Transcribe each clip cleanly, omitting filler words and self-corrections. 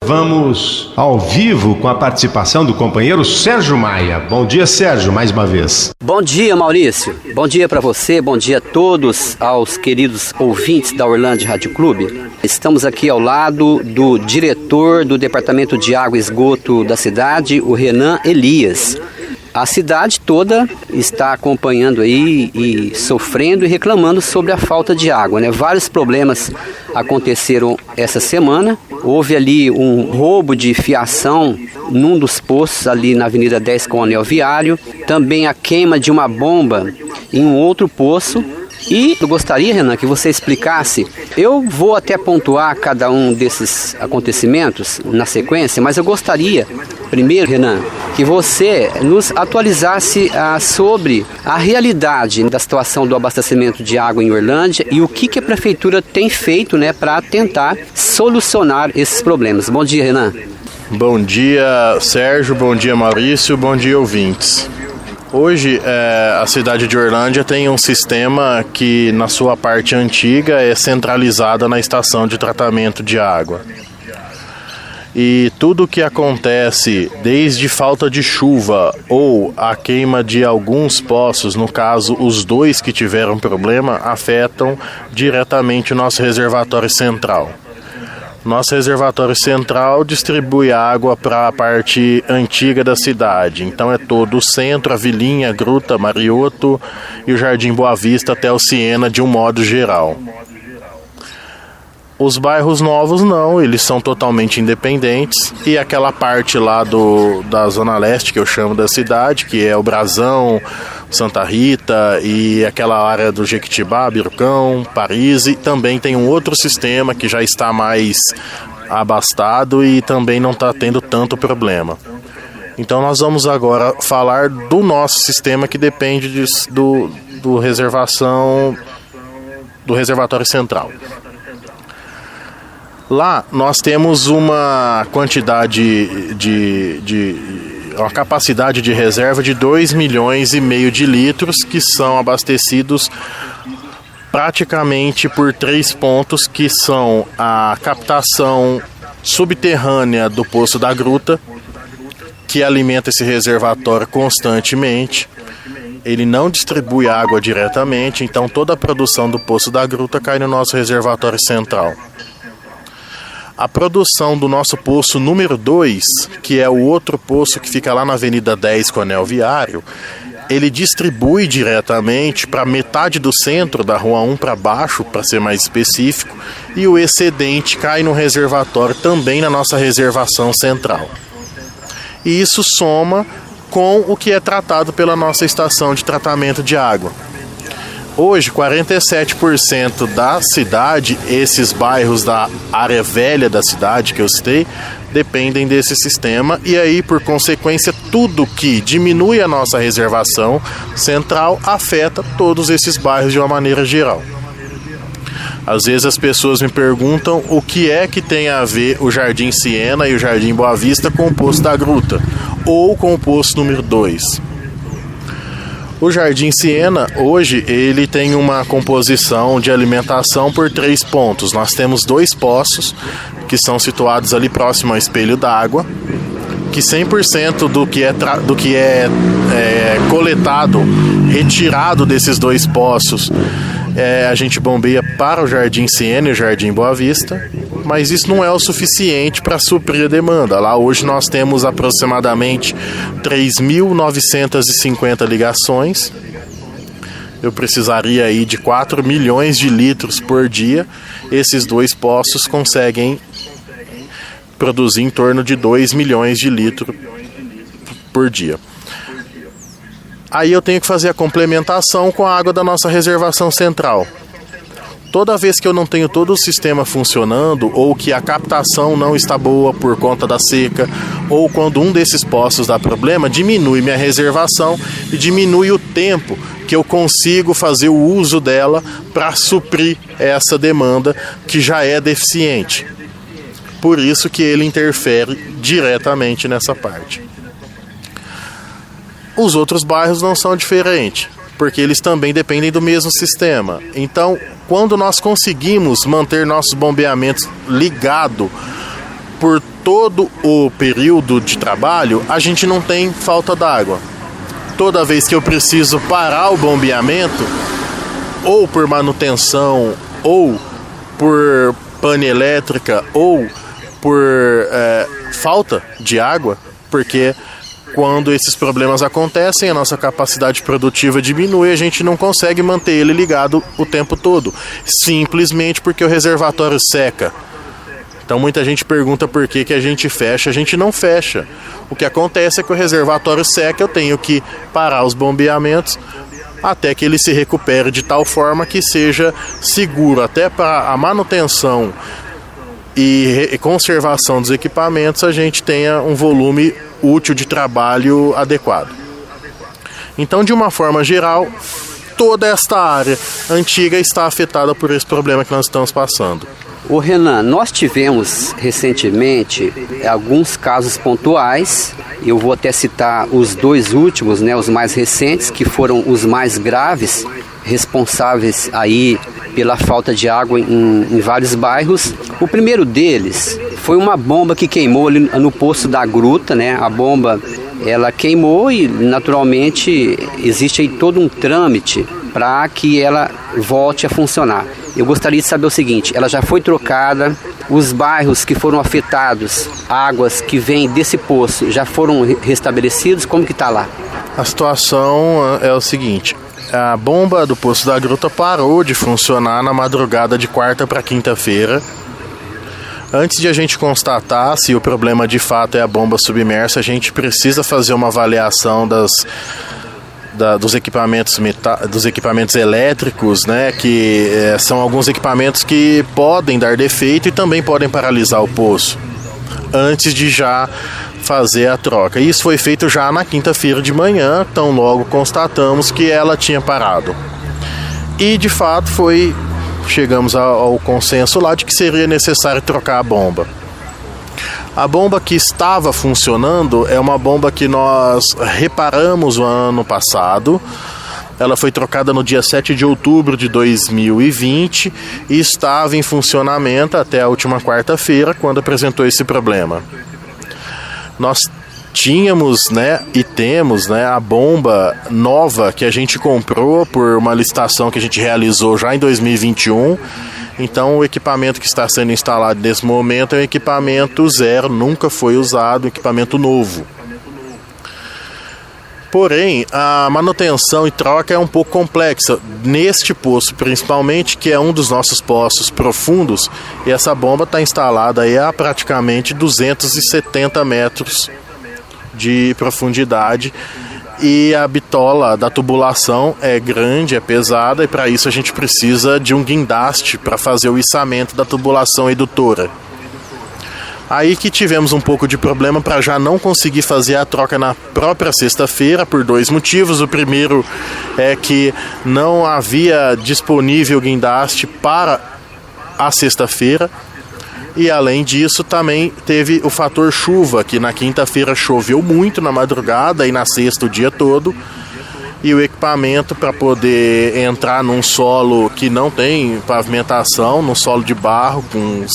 Vamos ao vivo com a participação do companheiro Sérgio Maia. Bom dia, Sérgio, mais uma vez. Bom dia, Maurício. Bom dia para você, bom dia a todos, aos queridos ouvintes da Orlândia Rádio Clube. Estamos aqui ao lado do diretor do Departamento de Água e Esgoto da cidade, o Renan Elias. A cidade toda está acompanhando aí e sofrendo e reclamando sobre a falta de água, né? Vários problemas aconteceram essa semana. Houve ali um roubo de fiação num dos poços ali na Avenida 10 com o anel viário. Também a queima de uma bomba em um outro poço. E eu gostaria, Renan, que você explicasse. Eu vou até pontuar cada um desses acontecimentos na sequência, mas eu gostaria, primeiro, Renan, que você nos atualizasse sobre a realidade da situação do abastecimento de água em Orlândia e o que a prefeitura tem feito, né, para tentar solucionar esses problemas. Bom dia, Renan. Bom dia, Sérgio. Bom dia, Maurício. Bom dia, ouvintes. Hoje, a cidade de Orlândia tem um sistema que, na sua parte antiga, é centralizada na estação de tratamento de água. E tudo o que acontece, desde falta de chuva ou a queima de alguns poços, no caso, os dois que tiveram problema, afetam diretamente o nosso reservatório central. Nosso reservatório central distribui água para a parte antiga da cidade. Então é todo o centro, a Vilinha, a Gruta, Marioto e o Jardim Boa Vista até o Siena de um modo geral. Os bairros novos não, eles são totalmente independentes. E aquela parte lá da Zona Leste, que eu chamo da cidade, que é o Brasão, Santa Rita e aquela área do Jequitibá, Birucão, Paris, e também tem um outro sistema que já está mais abastado e também não está tendo tanto problema. Então nós vamos agora falar do nosso sistema que depende do reservatório central. Lá nós temos uma quantidade uma capacidade de reserva de 2,5 milhões de litros que são abastecidos praticamente por 3 pontos, que são a captação subterrânea do Poço da Gruta, que alimenta esse reservatório constantemente. Ele não distribui água diretamente, então toda a produção do Poço da Gruta cai no nosso reservatório central. A produção do nosso poço número 2, que é o outro poço que fica lá na Avenida 10 com o anel viário, ele distribui diretamente para metade do centro, da Rua 1 para baixo, para ser mais específico, e o excedente cai no reservatório também na nossa reservação central. E isso soma com o que é tratado pela nossa estação de tratamento de água. Hoje, 47% da cidade, esses bairros da área velha da cidade que eu citei, dependem desse sistema. E aí, por consequência, tudo que diminui a nossa reservação central afeta todos esses bairros de uma maneira geral. Às vezes as pessoas me perguntam o que é que tem a ver o Jardim Siena e o Jardim Boa Vista com o Poço da Gruta, ou com o Poço número 2. O Jardim Siena, hoje, ele tem uma composição de alimentação por 3 pontos. Nós temos 2 poços que são situados ali próximo ao espelho d'água, que 100% do que é coletado, retirado desses 2 poços, a gente bombeia para o Jardim Siena e o Jardim Boa Vista, mas isso não é o suficiente para suprir a demanda. Lá hoje nós temos aproximadamente 3.950 ligações. Eu precisaria aí de 4 milhões de litros por dia. Esses 2 poços conseguem produzir em torno de 2 milhões de litros por dia. Aí eu tenho que fazer a complementação com a água da nossa reservação central. Toda vez que eu não tenho todo o sistema funcionando, ou que a captação não está boa por conta da seca, ou quando um desses poços dá problema, diminui minha reservação e diminui o tempo que eu consigo fazer o uso dela para suprir essa demanda que já é deficiente. Por isso que ele interfere diretamente nessa parte. Os outros bairros não são diferentes, porque eles também dependem do mesmo sistema. Então, quando nós conseguimos manter nossos bombeamentos ligados por todo o período de trabalho, a gente não tem falta d'água. Toda vez que eu preciso parar o bombeamento, ou por manutenção, ou por pane elétrica, ou por falta de água, porque quando esses problemas acontecem, a nossa capacidade produtiva diminui, a gente não consegue manter ele ligado o tempo todo, simplesmente porque o reservatório seca. Então muita gente pergunta por que a gente fecha. A gente não fecha. O que acontece é que o reservatório seca, eu tenho que parar os bombeamentos até que ele se recupere de tal forma que seja seguro até para a manutenção e conservação dos equipamentos, a gente tenha um volume útil de trabalho adequado. Então, de uma forma geral, toda esta área antiga está afetada por esse problema que nós estamos passando. Ô Renan, nós tivemos recentemente alguns casos pontuais, eu vou até citar os dois últimos, né, os mais recentes, que foram os mais graves, responsáveis aí pela falta de água em vários bairros. O primeiro deles foi uma bomba que queimou ali no poço da gruta, né? A bomba, ela queimou e naturalmente existe aí todo um trâmite para que ela volte a funcionar. Eu gostaria de saber o seguinte, ela já foi trocada, os bairros que foram afetados, águas que vêm desse poço já foram restabelecidos, como que está lá? A situação é o seguinte, a bomba do poço da gruta parou de funcionar na madrugada de quarta para quinta-feira. Antes de a gente constatar se o problema de fato é a bomba submersa, a gente precisa fazer uma avaliação dos equipamentos elétricos, né, que são alguns equipamentos que podem dar defeito e também podem paralisar o poço, antes de já fazer a troca. Isso foi feito já na quinta-feira de manhã, tão logo constatamos que ela tinha parado. E de fato chegamos ao consenso lá de que seria necessário trocar a bomba. A bomba que estava funcionando é uma bomba que nós reparamos no ano passado. Ela foi trocada no dia 7 de outubro de 2020 e estava em funcionamento até a última quarta-feira, quando apresentou esse problema. Nós tínhamos, né, e temos, né, a bomba nova que a gente comprou por uma licitação que a gente realizou já em 2021. Então o equipamento que está sendo instalado nesse momento é um equipamento zero, nunca foi usado, equipamento novo. Porém, a manutenção e troca é um pouco complexa, neste poço principalmente, que é um dos nossos poços profundos, e essa bomba está instalada aí a praticamente 270 metros de profundidade, e a bitola da tubulação é grande, é pesada, e para isso a gente precisa de um guindaste para fazer o içamento da tubulação edutora. Aí que tivemos um pouco de problema para já não conseguir fazer a troca na própria sexta-feira, por dois motivos. O primeiro é que não havia disponível guindaste para a sexta-feira. E além disso também teve o fator chuva, que na quinta-feira choveu muito na madrugada e na sexta o dia todo. E o equipamento, para poder entrar num solo que não tem pavimentação, num solo de barro com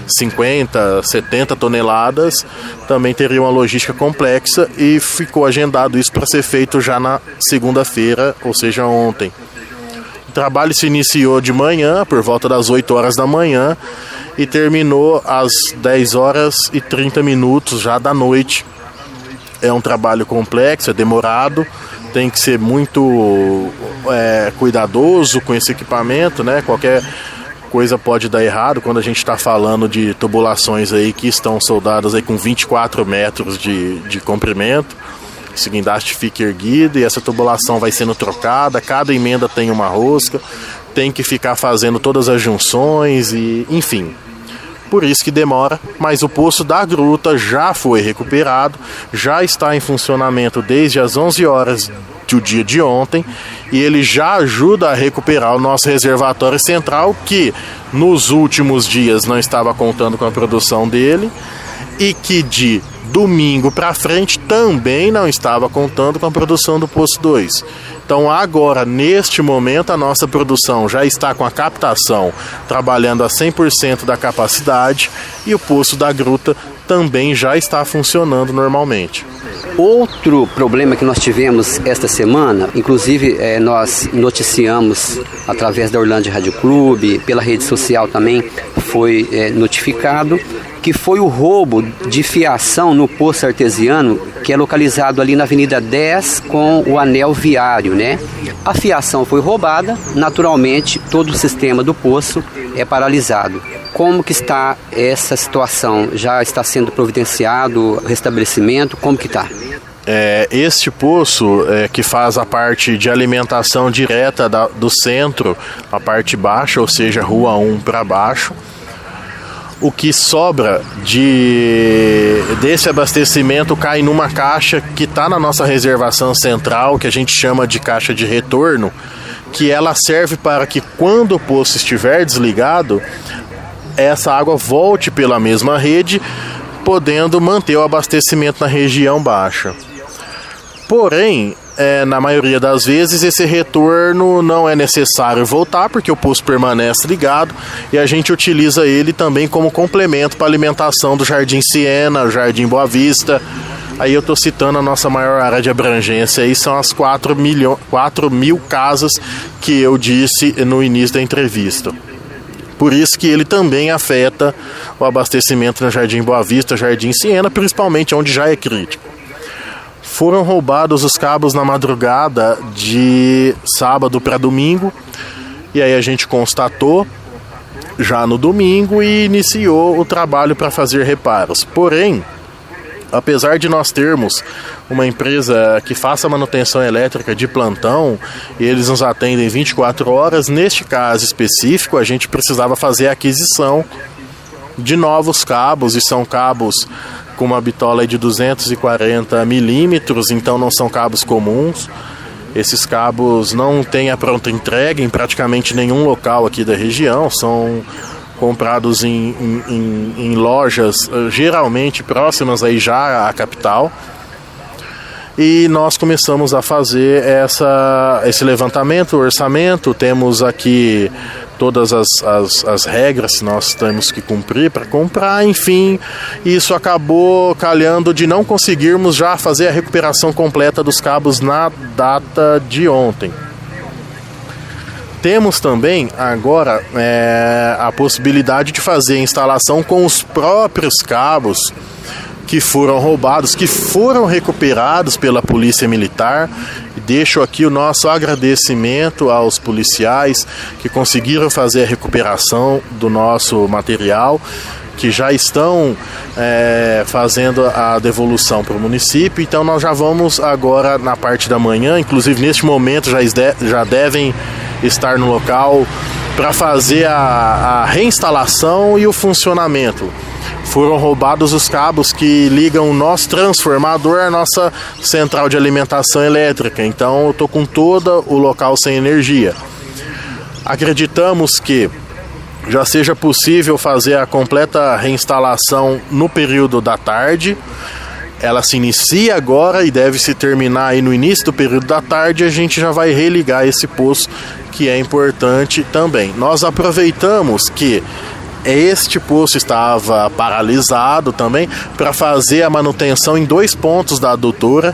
50, 70 toneladas, também teria uma logística complexa, e ficou agendado isso para ser feito já na segunda-feira, ou seja, ontem. O trabalho se iniciou de manhã, por volta das 8 horas da manhã, e terminou às 10 horas e 30 minutos já da noite. É um trabalho complexo, é demorado, tem que ser muito cuidadoso com esse equipamento, né? Qualquer coisa pode dar errado quando a gente está falando de tubulações aí que estão soldadas aí com 24 metros de comprimento. Esse guindaste fica erguido e essa tubulação vai sendo trocada, cada emenda tem uma rosca, tem que ficar fazendo todas as junções e enfim. Por isso que demora, mas o poço da gruta já foi recuperado, já está em funcionamento desde as 11 horas do dia de ontem, e ele já ajuda a recuperar o nosso reservatório central, que nos últimos dias não estava contando com a produção dele, e que de domingo para frente também não estava contando com a produção do poço 2. Então agora, neste momento, a nossa produção já está com a captação trabalhando a 100% da capacidade e o poço da gruta também já está funcionando normalmente. Outro problema que nós tivemos esta semana, inclusive nós noticiamos através da Orlândia Rádio Clube, pela rede social também foi notificado, que foi o roubo de fiação no poço artesiano, que é localizado ali na Avenida 10 com o anel viário, né? A fiação foi roubada, naturalmente todo o sistema do poço é paralisado. Como que está essa situação? Já está sendo providenciado o restabelecimento? Como que está? Este poço que faz a parte de alimentação direta do centro, a parte baixa, ou seja, Rua 1 para baixo. O que sobra desse abastecimento cai numa caixa que está na nossa reservação central, que a gente chama de caixa de retorno, que ela serve para que quando o poço estiver desligado, essa água volte pela mesma rede, podendo manter o abastecimento na região baixa. Porém, na maioria das vezes, esse retorno não é necessário voltar, porque o poço permanece ligado e a gente utiliza ele também como complemento para a alimentação do Jardim Siena, Jardim Boa Vista. Aí eu estou citando a nossa maior área de abrangência, aí são as 4 mil casas que eu disse no início da entrevista. Por isso que ele também afeta o abastecimento no Jardim Boa Vista, Jardim Siena, principalmente onde já é crítico. Foram roubados os cabos na madrugada de sábado para domingo, e aí a gente constatou já no domingo e iniciou o trabalho para fazer reparos. Porém, apesar de nós termos uma empresa que faça manutenção elétrica de plantão e eles nos atendem 24 horas, neste caso específico a gente precisava fazer a aquisição de novos cabos, e são cabos com uma bitola de 240 milímetros, então não são cabos comuns. Esses cabos não têm a pronta entrega em praticamente nenhum local aqui da região, são comprados em lojas geralmente próximas aí já à capital. E nós começamos a fazer esse levantamento, o orçamento. Temos aqui todas as regras que nós temos que cumprir para comprar, enfim. Isso acabou calhando de não conseguirmos já fazer a recuperação completa dos cabos na data de ontem. Temos também agora a possibilidade de fazer a instalação com os próprios cabos que foram roubados, que foram recuperados pela Polícia Militar. Deixo aqui o nosso agradecimento aos policiais que conseguiram fazer a recuperação do nosso material, que já estão fazendo a devolução para o município. Então nós já vamos agora na parte da manhã, inclusive neste momento já devem estar no local para fazer a reinstalação e o funcionamento. Foram roubados os cabos que ligam o nosso transformador à nossa central de alimentação elétrica. Então eu estou com todo o local sem energia. Acreditamos que já seja possível fazer a completa reinstalação no período da tarde. Ela se inicia agora e deve se terminar aí no início do período da tarde. A gente já vai religar esse poço, que é importante também. Nós aproveitamos que este poço estava paralisado também para fazer a manutenção em 2 pontos da adutora,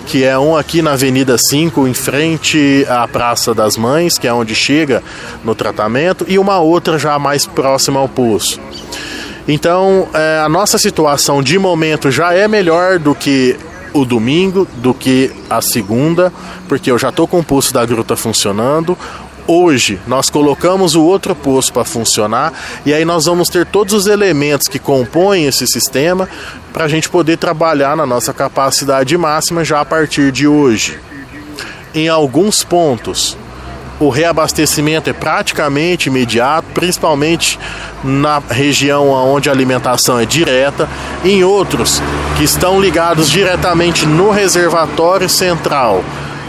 que é um aqui na Avenida 5, em frente à Praça das Mães, que é onde chega no tratamento, e uma outra já mais próxima ao poço. Então, a nossa situação de momento já é melhor do que o domingo, do que a segunda, porque eu já estou com o poço da gruta funcionando. Hoje nós colocamos o outro poço para funcionar, e aí nós vamos ter todos os elementos que compõem esse sistema para a gente poder trabalhar na nossa capacidade máxima já a partir de hoje. Em alguns pontos o reabastecimento é praticamente imediato, principalmente na região onde a alimentação é direta. Em outros que estão ligados diretamente no reservatório central,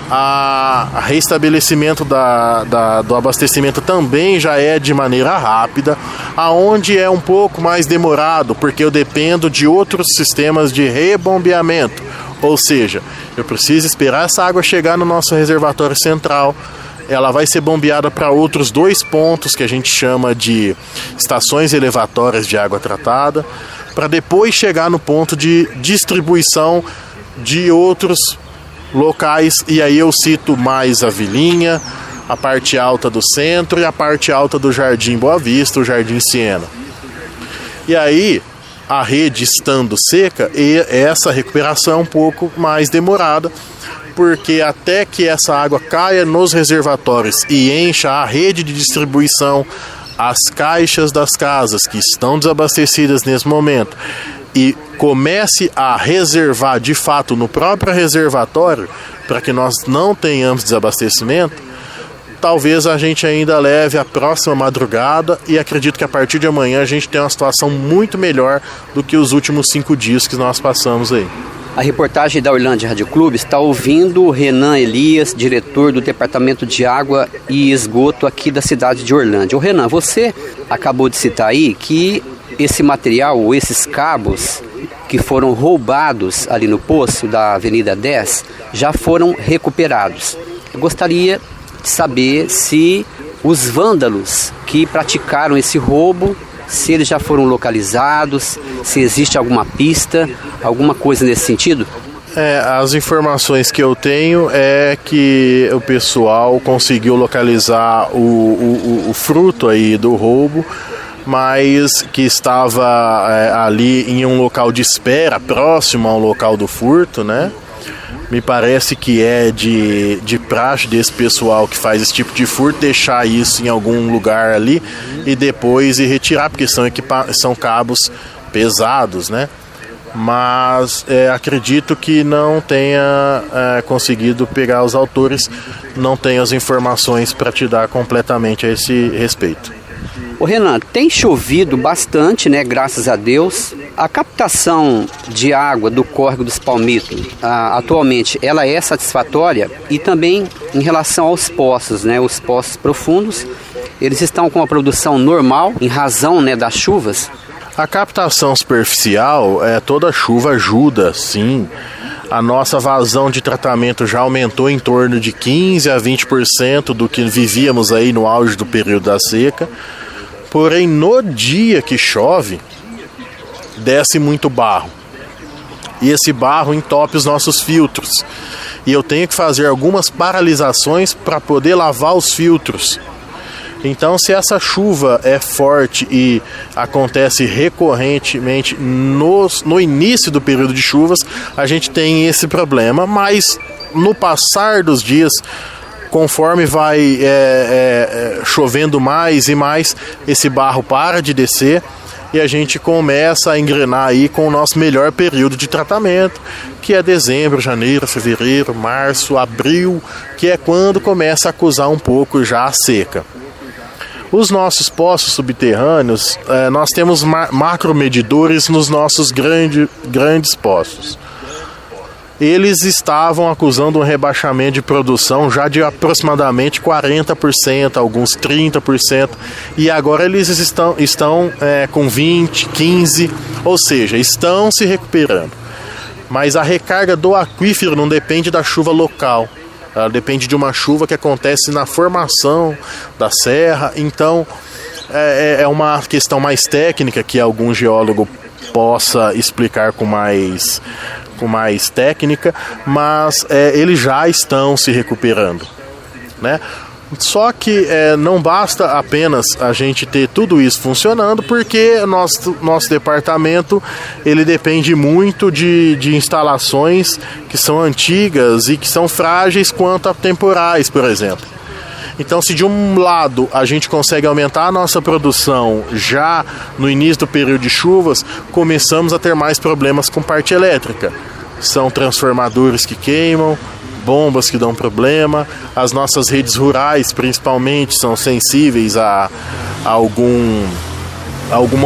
a restabelecimento do abastecimento também já é de maneira rápida. Aonde é um pouco mais demorado, porque eu dependo de outros sistemas de rebombeamento, Ou seja, eu preciso esperar essa água chegar no nosso reservatório central. Ela vai ser bombeada para outros 2 pontos que a gente chama de estações elevatórias de água tratada, para depois chegar no ponto de distribuição de outros locais. E aí eu cito mais a Vilinha, a parte alta do centro e a parte alta do Jardim Boa Vista, o Jardim Siena. E aí, a rede estando seca, e essa recuperação é um pouco mais demorada, porque até que essa água caia nos reservatórios e encha a rede de distribuição, as caixas das casas que estão desabastecidas nesse momento, e comece a reservar de fato no próprio reservatório, para que nós não tenhamos desabastecimento, talvez a gente ainda leve a próxima madrugada, e acredito que a partir de amanhã a gente tem uma situação muito melhor do que os últimos 5 dias que nós passamos aí. A reportagem da Orlândia Rádio Clube está ouvindo o Renan Elias, diretor do Departamento de Água e Esgoto aqui da cidade de Orlândia. Ô Renan, você acabou de citar aí que esse material, ou esses cabos que foram roubados ali no poço da Avenida 10, já foram recuperados. Eu gostaria de saber se os vândalos que praticaram esse roubo, se eles já foram localizados, se existe alguma pista, alguma coisa nesse sentido? As informações que eu tenho é que o pessoal conseguiu localizar o fruto aí do roubo, mas que estava ali em um local de espera, próximo ao local do furto, né? Me parece que é de praxe desse pessoal que faz esse tipo de furto deixar isso em algum lugar ali e depois ir retirar, porque são cabos pesados, né? Mas acredito que não tenha conseguido pegar os autores, não tenho as informações para te dar completamente a esse respeito. Ô Renan, tem chovido bastante, né? Graças a Deus. A captação de água do córrego dos Palmitos, atualmente, ela é satisfatória? E também em relação aos poços, né? Os poços profundos, eles estão com a produção normal em razão, né, das chuvas? A captação superficial, toda chuva ajuda, sim. A nossa vazão de tratamento já aumentou em torno de 15% a 20% do que vivíamos aí no auge do período da seca. Porém, no dia que chove, desce muito barro. E esse barro entope os nossos filtros. E eu tenho que fazer algumas paralisações para poder lavar os filtros. Então, se essa chuva é forte e acontece recorrentemente no início do período de chuvas, a gente tem esse problema. Mas no passar dos dias, conforme vai chovendo mais e mais, esse barro para de descer e a gente começa a engrenar aí com o nosso melhor período de tratamento, que é dezembro, janeiro, fevereiro, março, abril, que é quando começa a acusar um pouco já a seca. Os nossos poços subterrâneos, nós temos macromedidores nos nossos grandes poços. Eles estavam acusando um rebaixamento de produção já de aproximadamente 40%, alguns 30%, e agora eles estão com 20%, 15%, ou seja, estão se recuperando. Mas a recarga do aquífero não depende da chuva local, ela depende de uma chuva que acontece na formação da serra. Então é uma questão mais técnica que algum geólogo possa explicar com mais técnica, mas eles já estão se recuperando, né? Só que não basta apenas a gente ter tudo isso funcionando, porque nosso departamento ele depende muito de instalações que são antigas e que são frágeis quanto a temporais, por exemplo. Então, se de um lado a gente consegue aumentar a nossa produção já no início do período de chuvas, começamos a ter mais problemas com parte elétrica. São transformadores que queimam, bombas que dão problema, as nossas redes rurais principalmente são sensíveis a alguma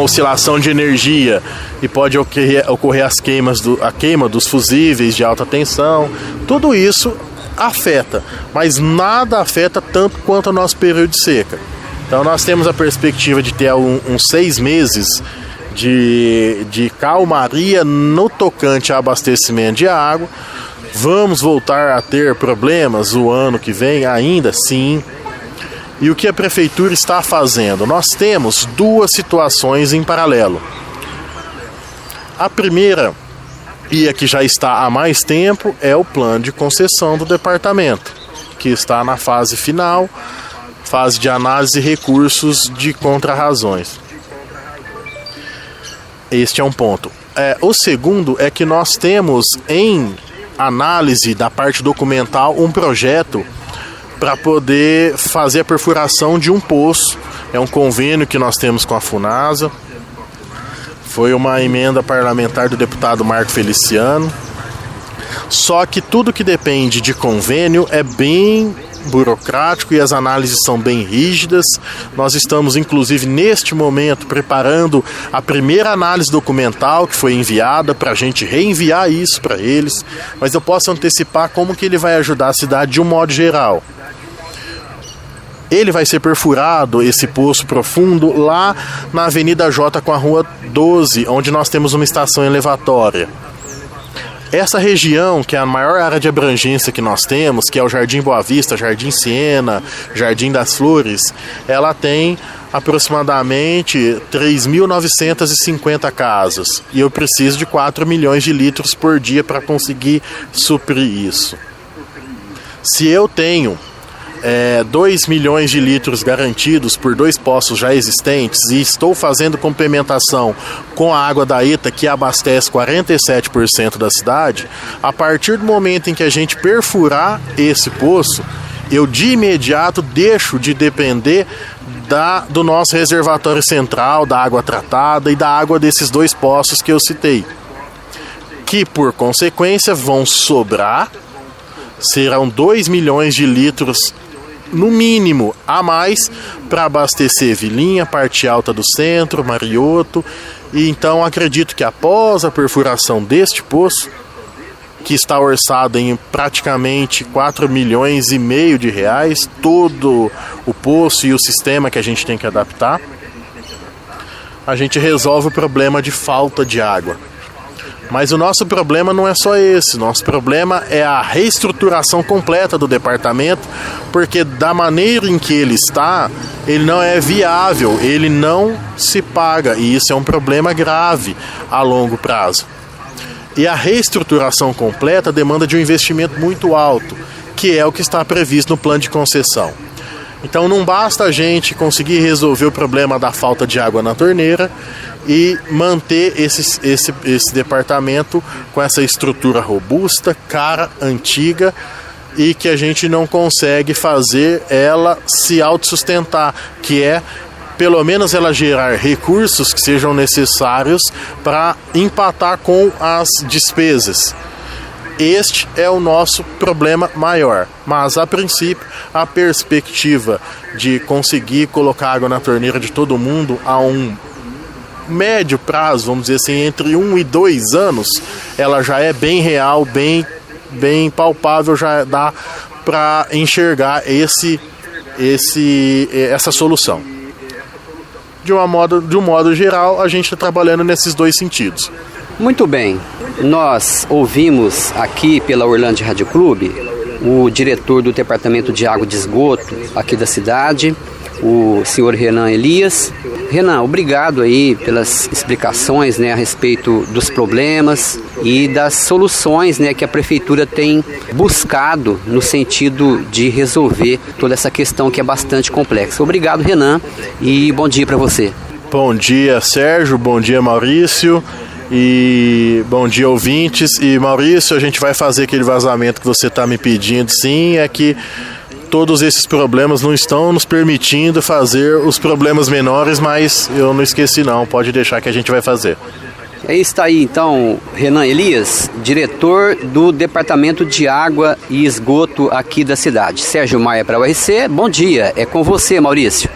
oscilação de energia e pode ocorrer a queima dos fusíveis de alta tensão. Tudo isso afeta, mas nada afeta tanto quanto o nosso período de seca. Então nós temos a perspectiva de ter uns 6 meses de calmaria no tocante a abastecimento de água. Vamos voltar a ter problemas o ano que vem ainda? Sim. E o que a prefeitura está fazendo? Nós temos duas situações em paralelo. A primeira, e a que já está há mais tempo, é o plano de concessão do departamento, que está na fase final, fase de análise de recursos de contrarrazões. Este é um ponto. O segundo é que nós temos em análise da parte documental um projeto para poder fazer a perfuração de um poço. É um convênio que nós temos com a Funasa. Foi uma emenda parlamentar do deputado Marco Feliciano. Só que tudo que depende de convênio é bem burocrático e as análises são bem rígidas. Nós estamos, inclusive, neste momento, preparando a primeira análise documental que foi enviada para a gente reenviar isso para eles. Mas eu posso antecipar como que ele vai ajudar a cidade de um modo geral. Ele vai ser perfurado, esse poço profundo, lá na Avenida J com a Rua 12, onde nós temos uma estação elevatória. Essa região, que é a maior área de abrangência que nós temos, que é o Jardim Boa Vista, Jardim Siena, Jardim das Flores, ela tem aproximadamente 3.950 casas. E eu preciso de 4 milhões de litros por dia para conseguir suprir isso. Se eu tenho 2 milhões de litros garantidos por 2 poços já existentes e estou fazendo complementação com a água da ETA, que abastece 47% da cidade, a partir do momento em que a gente perfurar esse poço, eu de imediato deixo de depender do nosso reservatório central, da água tratada e da água desses 2 poços que eu citei, que por consequência vão sobrar, serão 2 milhões de litros no mínimo a mais para abastecer Vilinha, parte alta do centro, Marioto. E então acredito que após a perfuração deste poço, que está orçado em praticamente 4 milhões e meio de reais, todo o poço e o sistema que a gente tem que adaptar, a gente resolve o problema de falta de água. Mas o nosso problema não é só esse, nosso problema é a reestruturação completa do departamento, porque da maneira em que ele está, ele não é viável, ele não se paga, e isso é um problema grave a longo prazo. E a reestruturação completa demanda de um investimento muito alto, que é o que está previsto no plano de concessão. Então não basta a gente conseguir resolver o problema da falta de água na torneira e manter esse departamento com essa estrutura robusta, cara, antiga, e que a gente não consegue fazer ela se autossustentar, que é pelo menos ela gerar recursos que sejam necessários para empatar com as despesas. Este é o nosso problema maior, mas a princípio a perspectiva de conseguir colocar água na torneira de todo mundo a um médio prazo, vamos dizer assim, entre 1 e 2 anos, ela já é bem real, bem palpável, já dá para enxergar essa solução. De um modo geral, a gente está trabalhando nesses 2 sentidos. Muito bem, nós ouvimos aqui pela Orlândia Rádio Clube o diretor do Departamento de Água e de Esgoto aqui da cidade, o senhor Renan Elias. Renan, obrigado aí pelas explicações, a respeito dos problemas e das soluções, que a Prefeitura tem buscado no sentido de resolver toda essa questão que é bastante complexa. Obrigado, Renan, e bom dia para você. Bom dia, Sérgio, bom dia, Maurício, e bom dia, ouvintes. E Maurício, a gente vai fazer aquele vazamento que você está me pedindo, sim, é que todos esses problemas não estão nos permitindo fazer os problemas menores, mas eu não esqueci não, pode deixar que a gente vai fazer. Está aí então Renan Elias, diretor do Departamento de Água e Esgoto aqui da cidade. Sérgio Maia para o URC, bom dia, é com você, Maurício.